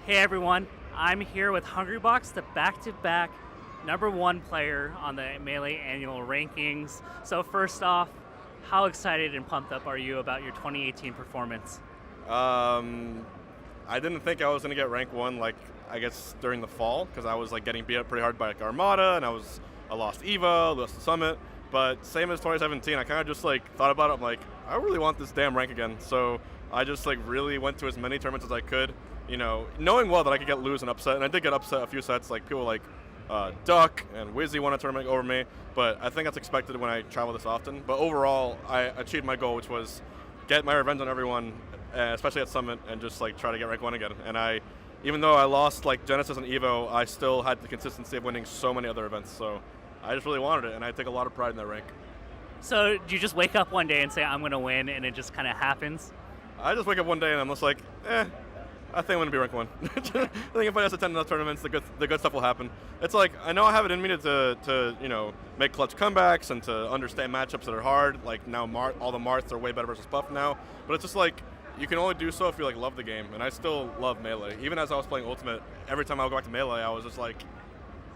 Hey everyone, I'm here with Hungrybox, the back-to-back #1 player on the Melee annual rankings. So first off, how excited and pumped up are you about your 2018 performance? Um, I didn't think I was gonna get rank one, like I guess during the fall, because I was like getting beat up pretty hard by like Armada, and I lost Eva, lost the Summit. But same as 2017, I kind of just like thought about it. I'm like, I really want this damn rank again. So I just like really went to as many tournaments as I could. Knowing well that I could lose and upset, and I did get upset a few sets. Like people like Duck and Wizzy won a tournament over me, but I think that's expected when I travel this often. But overall, I achieved my goal, which was get my revenge on everyone, especially at Summit, and just like try to get rank one again. And even though I lost like Genesis and Evo, I still had the consistency of winning so many other events. So I just really wanted it, and I take a lot of pride in that rank. So do you just wake up one day and say, I'm going to win, and it just kind of happens? I just wake up one day and I'm just like, I think I'm gonna be rank one. I think if I just attend enough tournaments, the good stuff will happen. It's like I know I have it in me to make clutch comebacks and to understand matchups that are hard. Like now, all the Marths are way better versus Puff now. But it's just like you can only do so if you like love the game, and I still love Melee. Even as I was playing Ultimate, every time I would go back to Melee, I was just like,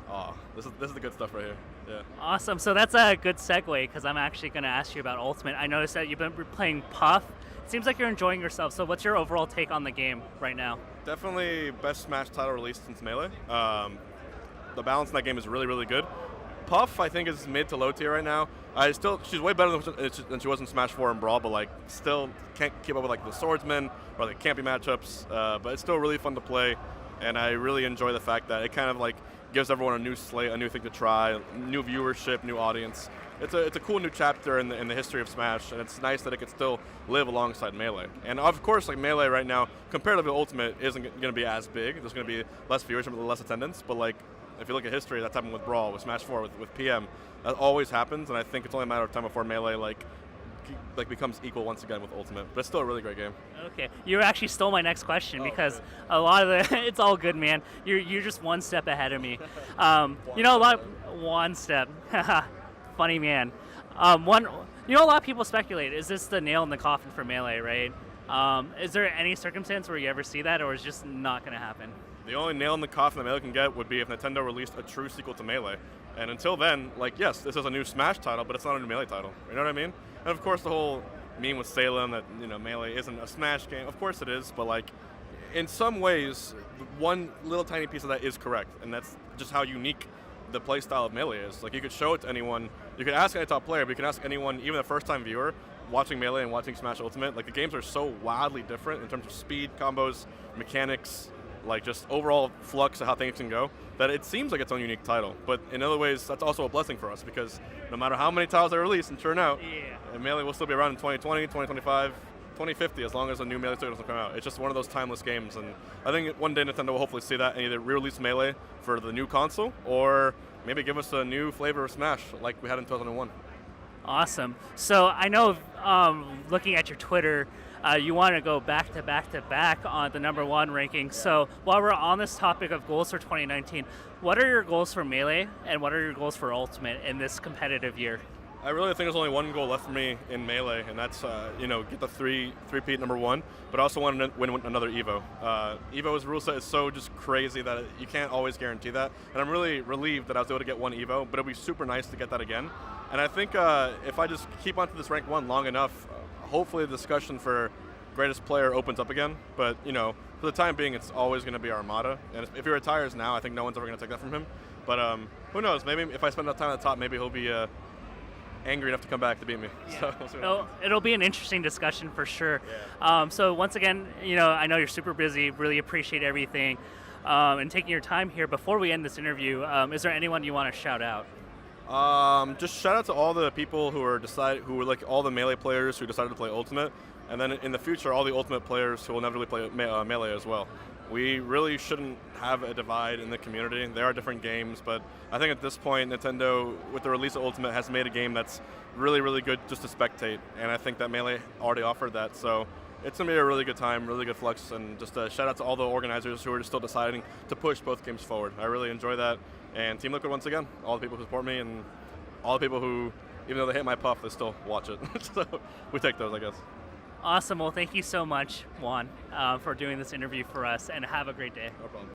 oh, this is the good stuff right here. Yeah. Awesome. So that's a good segue because I'm actually going to ask you about Ultimate. I noticed that you've been playing Puff. Seems like you're enjoying yourself. So what's your overall take on the game right now? Definitely best Smash title released since Melee. The balance in that game is really, really good. Puff, I think, is mid to low tier right now. She's way better than she was in Smash 4 and Brawl, but like still can't keep up with like the swordsman or the campy matchups. But it's still really fun to play, and I really enjoy the fact that it kind of like gives everyone a new slate, a new thing to try, new viewership, new audience. It's a cool new chapter in the history of Smash, and it's nice that it can still live alongside Melee. And of course, like Melee right now, comparatively Ultimate isn't going to be as big. There's going to be less viewership, less attendance. But like, if you look at history, that's happened with Brawl, with Smash 4, with PM. That always happens, and I think it's only a matter of time before Melee like becomes equal once again with Ultimate. But it's still a really great game. Okay, you actually stole my next question because a lot of the it's all good, man. You're just one step ahead of me. One step. Funny man. A lot of people speculate, is this the nail in the coffin for Melee, right? Is there any circumstance where you ever see that, or is it just not going to happen? The only nail in the coffin that Melee can get would be if Nintendo released a true sequel to Melee. And until then, like, yes, this is a new Smash title, but it's not a new Melee title. You know what I mean? And of course, the whole meme with Salem that Melee isn't a Smash game. Of course it is, but like, in some ways, one little tiny piece of that is correct, and that's just how unique the playstyle of Melee is. Like, you could show it to anyone. You could ask any top player, but you can ask anyone, even a first-time viewer, watching Melee and watching Smash Ultimate. Like, the games are so wildly different in terms of speed, combos, mechanics, like just overall flux of how things can go, that it seems like its own unique title. But in other ways, that's also a blessing for us, because no matter how many titles they release and churn out, Melee will still be around in 2020, 2025, 2050, as long as a new Melee title doesn't come out. It's just one of those timeless games, and I think one day Nintendo will hopefully see that and either re-release Melee for the new console, or maybe give us a new flavor of Smash like we had in 2001. Awesome. So I know, looking at your Twitter, you want to go back to back to back on the #1 ranking. So while we're on this topic of goals for 2019, what are your goals for Melee, and what are your goals for Ultimate in this competitive year? I really think there's only one goal left for me in Melee, and that's get the three-peat #1, but I also want to win another Evo. Evo's rule set is so just crazy that you can't always guarantee that, and I'm really relieved that I was able to get one Evo, but it'll be super nice to get that again. And I think if I just keep on to this rank 1 long enough, hopefully the discussion for greatest player opens up again. But for the time being, it's always going to be Armada, and if he retires now, I think no one's ever going to take that from him. But who knows? Maybe if I spend enough time at the top, maybe he'll be angry enough to come back to beat me. Yeah. So it'll be an interesting discussion for sure. Yeah. So once again, I know you're super busy. Really appreciate everything and taking your time here. Before we end this interview, is there anyone you want to shout out? Just shout out to all the people who were like all the Melee players who decided to play Ultimate, and then in the future, all the Ultimate players who will never really play Melee as well. We really shouldn't have a divide in the community. There are different games, but I think at this point, Nintendo, with the release of Ultimate, has made a game that's really, really good just to spectate, and I think that Melee already offered that. So it's going to be a really good time, really good flux, and just a shout out to all the organizers who are still deciding to push both games forward. I really enjoy that. And Team Liquid, once again, all the people who support me, and all the people who, even though they hate my Puff, they still watch it. So we take those, I guess. Awesome. Well, thank you so much, Juan, for doing this interview for us, and have a great day. No problem.